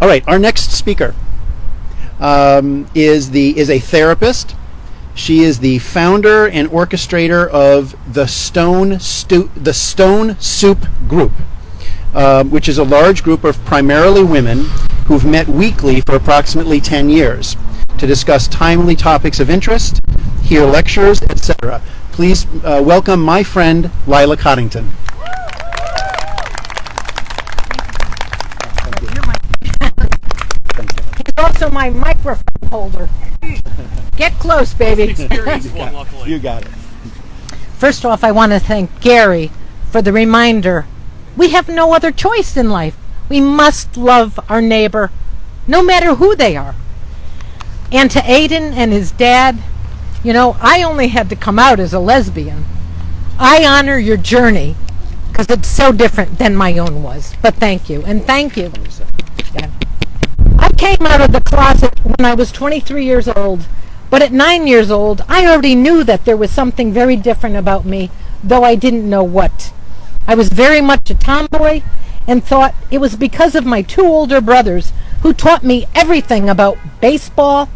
All right, our next speaker is a therapist. She is the founder and orchestrator of the Stone Soup Group, which is a large group of primarily women who've met weekly for approximately 10 years to discuss timely topics of interest, hear lectures, etc. Please welcome my friend Lila Coddington. He's also my microphone holder. Get close, baby. You got it. First off, I want to thank Gary for the reminder. We have no other choice in life. We must love our neighbor, no matter who they are. And to Aiden and his dad, you know, I only had to come out as a lesbian. I honor your journey because it's so different than my own was. But thank you, and thank you. Yeah. I came out of the closet when I was 23 years old, but at 9 years old, I already knew that there was something very different about me, though I didn't know what. I was very much a tomboy and thought it was because of my two older brothers who taught me everything about baseball,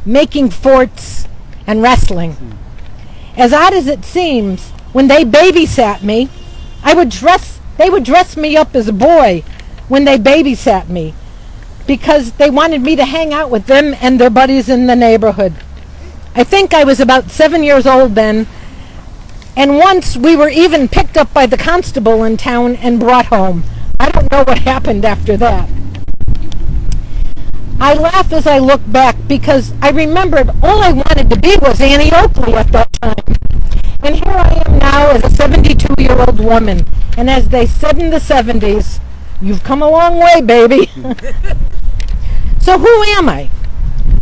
making forts, and wrestling. As odd as it seems, when they babysat me, they would dress me up as a boy when they babysat me because they wanted me to hang out with them and their buddies in the neighborhood. I think I was about 7 years old then, and once we were even picked up by the constable in town and brought home. I don't know what happened after that. I laugh as I look back because I remembered all I wanted to be was Annie Oakley at that time. And here I am now as a 72-year-old woman. And as they said in the 70s, you've come a long way, baby. So who am I?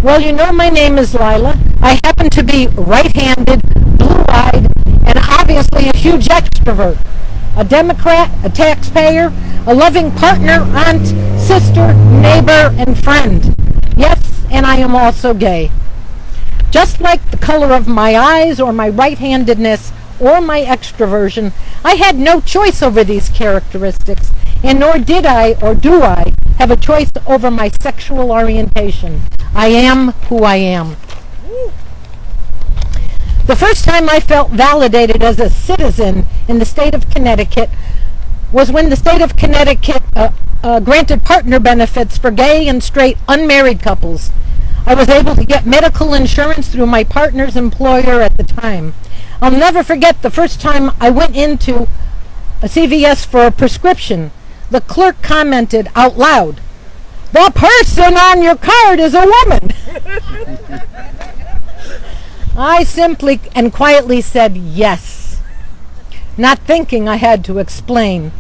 Well, you know my name is Lila. I happen to be right-handed, blue-eyed, and obviously a huge extrovert. A Democrat, a taxpayer, a loving partner, aunt, sister, neighbor, and friend. Yes, and I am also gay. Just like the color of my eyes or my right-handedness or my extroversion, I had no choice over these characteristics, and nor did I, or do I, have a choice over my sexual orientation. I am who I am. The first time I felt validated as a citizen in the state of Connecticut was when the state of Connecticut granted partner benefits for gay and straight unmarried couples. I was able to get medical insurance through my partner's employer at the time. I'll never forget the first time I went into a CVS for a prescription. The clerk commented out loud, "The person on your card is a woman." I simply and quietly said yes, not thinking I had to explain.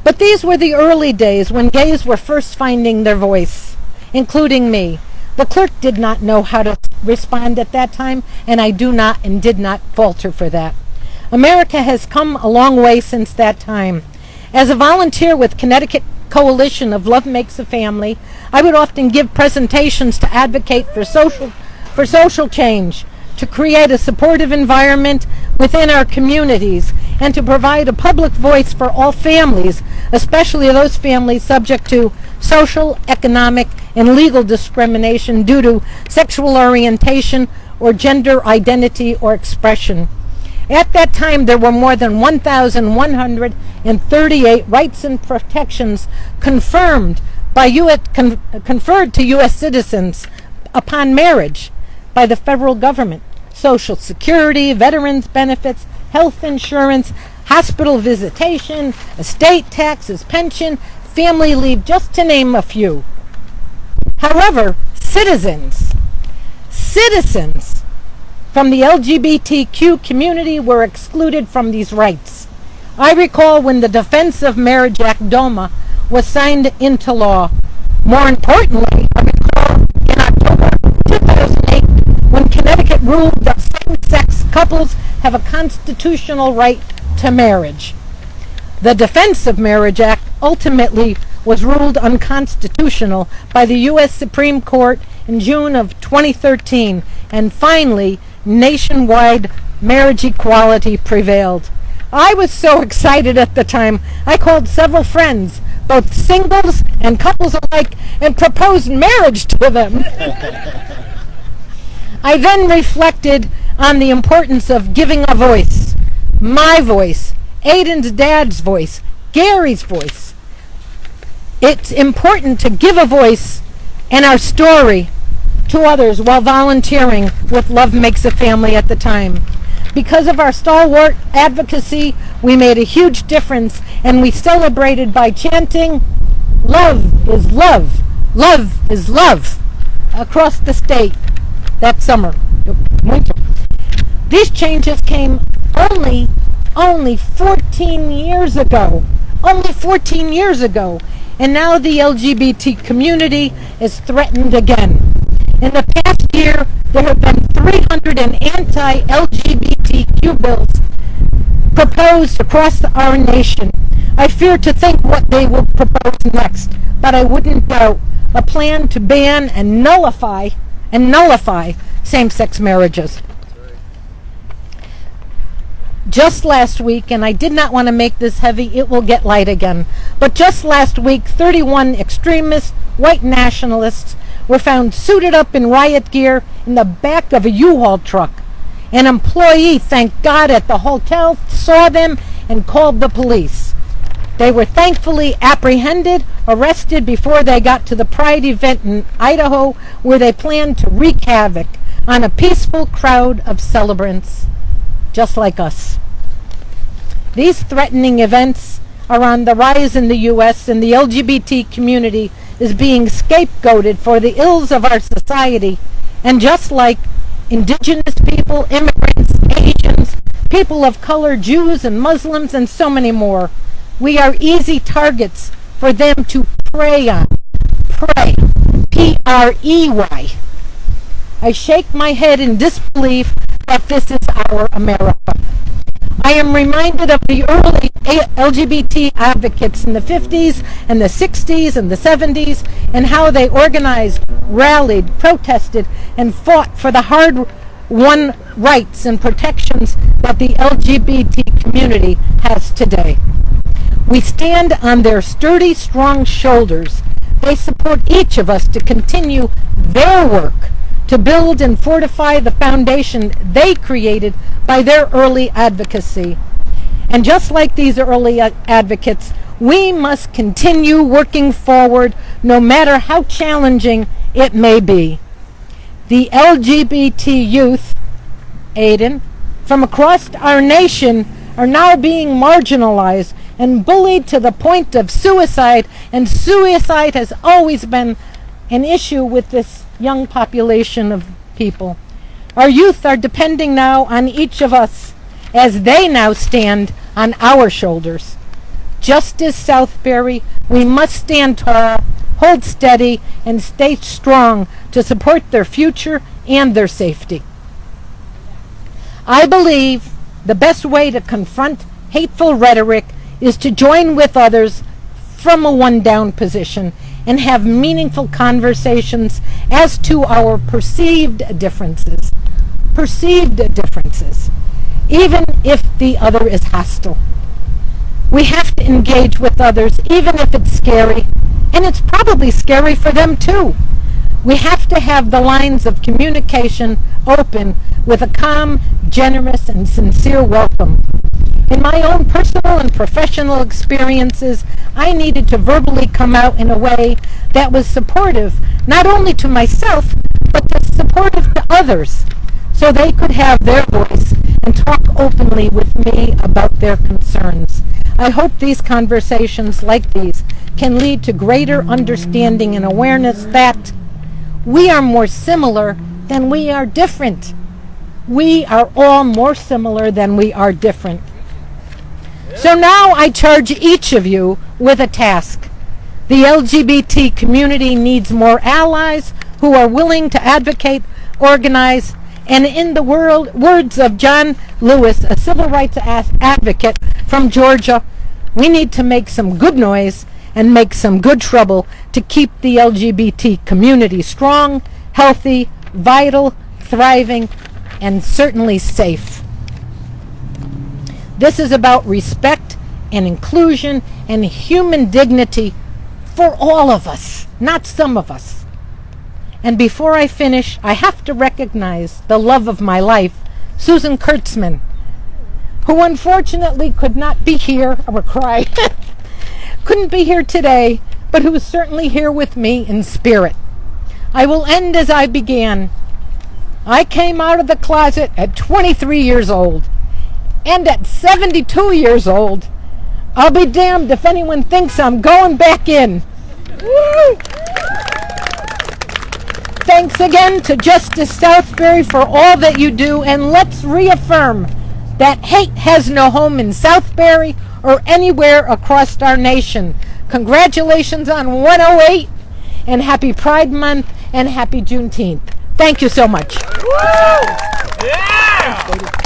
But these were the early days when gays were first finding their voice, including me. The clerk did not know how to respond at that time, and I do not and did not falter for that. America has come a long way since that time. As a volunteer with Connecticut Coalition of Love Makes a Family, I would often give presentations to advocate for social change, to create a supportive environment within our communities, and to provide a public voice for all families, especially those families subject to social, economic, and legal discrimination due to sexual orientation or gender identity or expression. At that time, there were more than 1,138 rights and protections conferred to U.S. citizens upon marriage by the federal government. Social Security, veterans benefits, health insurance, hospital visitation, estate taxes, pension, family leave, just to name a few. However, citizens from the LGBTQ community were excluded from these rights. I recall when the Defense of Marriage Act, DOMA, was signed into law. More importantly, I recall in October 2008 when Connecticut ruled that same-sex couples have a constitutional right to marriage. The Defense of Marriage Act ultimately was ruled unconstitutional by the U.S. Supreme Court in June of 2013, and finally, nationwide marriage equality prevailed. I was so excited at the time, I called several friends both singles and couples alike, and proposed marriage to them. I then reflected on the importance of giving a voice. My voice, Aiden's dad's voice, Gary's voice. It's important to give a voice and our story to others while volunteering with Love Makes a Family at the time. Because of our stalwart advocacy, we made a huge difference, and we celebrated by chanting, "Love is love, love is love," across the state that summer, winter. These changes came only 14 years ago. Only 14 years ago. And now the LGBT community is threatened again. In the past year, there have been 300 anti-LGBTQ bills proposed across our nation. I fear to think what they will propose next, but I wouldn't doubt a plan to ban and nullify same-sex marriages. Just last week, and I did not want to make this heavy, it will get light again, but just last week, 31 extremist white nationalists were found suited up in riot gear in the back of a U-Haul truck. An employee, thank God, at the hotel saw them and called the police. They were thankfully apprehended, arrested before they got to the Pride event in Idaho, where they planned to wreak havoc on a peaceful crowd of celebrants just like us. These threatening events are on the rise in the U.S., and the LGBT community is being scapegoated for the ills of our society. And just like indigenous people, immigrants, Asians, people of color, Jews and Muslims, and so many more, we are easy targets for them to prey on. Prey. P-R-E-Y. I shake my head in disbelief that this is our America. I am reminded of the early LGBT advocates in the 50s and the 60s and the 70s, and how they organized, rallied, protested, and fought for the hard-won rights and protections that the LGBT community has today. We stand on their sturdy, strong shoulders. They support each of us to continue their work to build and fortify the foundation they created by their early advocacy. And just like these early advocates, we must continue working forward no matter how challenging it may be. The LGBT youth, Aiden, from across our nation are now being marginalized and bullied to the point of suicide, and suicide has always been an issue with this young population of people. Our youth are depending now on each of us as they now stand on our shoulders. Just as Southbury, we must stand tall, hold steady, and stay strong to support their future and their safety. I believe the best way to confront hateful rhetoric is to join with others from a one-down position and have meaningful conversations as to our perceived differences. Perceived differences, even if the other is hostile. We have to engage with others, even if it's scary, and it's probably scary for them too. We have to have the lines of communication open with a calm, generous, and sincere welcome. In my own personal and professional experiences, I needed to verbally come out in a way that was supportive, not only to myself, but supportive to others, so they could have their voice and talk openly with me about their concerns. I hope these conversations like these can lead to greater understanding and awareness that we are more similar than we are different. We are all more similar than we are different. So now I charge each of you with a task. The LGBT community needs more allies who are willing to advocate, organize, and in the words of John Lewis, a civil rights advocate from Georgia, we need to make some good noise and make some good trouble to keep the LGBT community strong, healthy, vital, thriving, and certainly safe. This is about respect and inclusion and human dignity for all of us, not some of us. And before I finish, I have to recognize the love of my life, Susan Kurtzman, who unfortunately could not be here, I will cry, couldn't be here today, but who is certainly here with me in spirit. I will end as I began. I came out of the closet at 23 years old, and at 72 years old, I'll be damned if anyone thinks I'm going back in. Woo! Thanks again to Justice Southbury for all that you do, and let's reaffirm that hate has no home in Southbury or anywhere across our nation. Congratulations on 108, and happy Pride Month, and happy Juneteenth. Thank you so much. Woo! Yeah!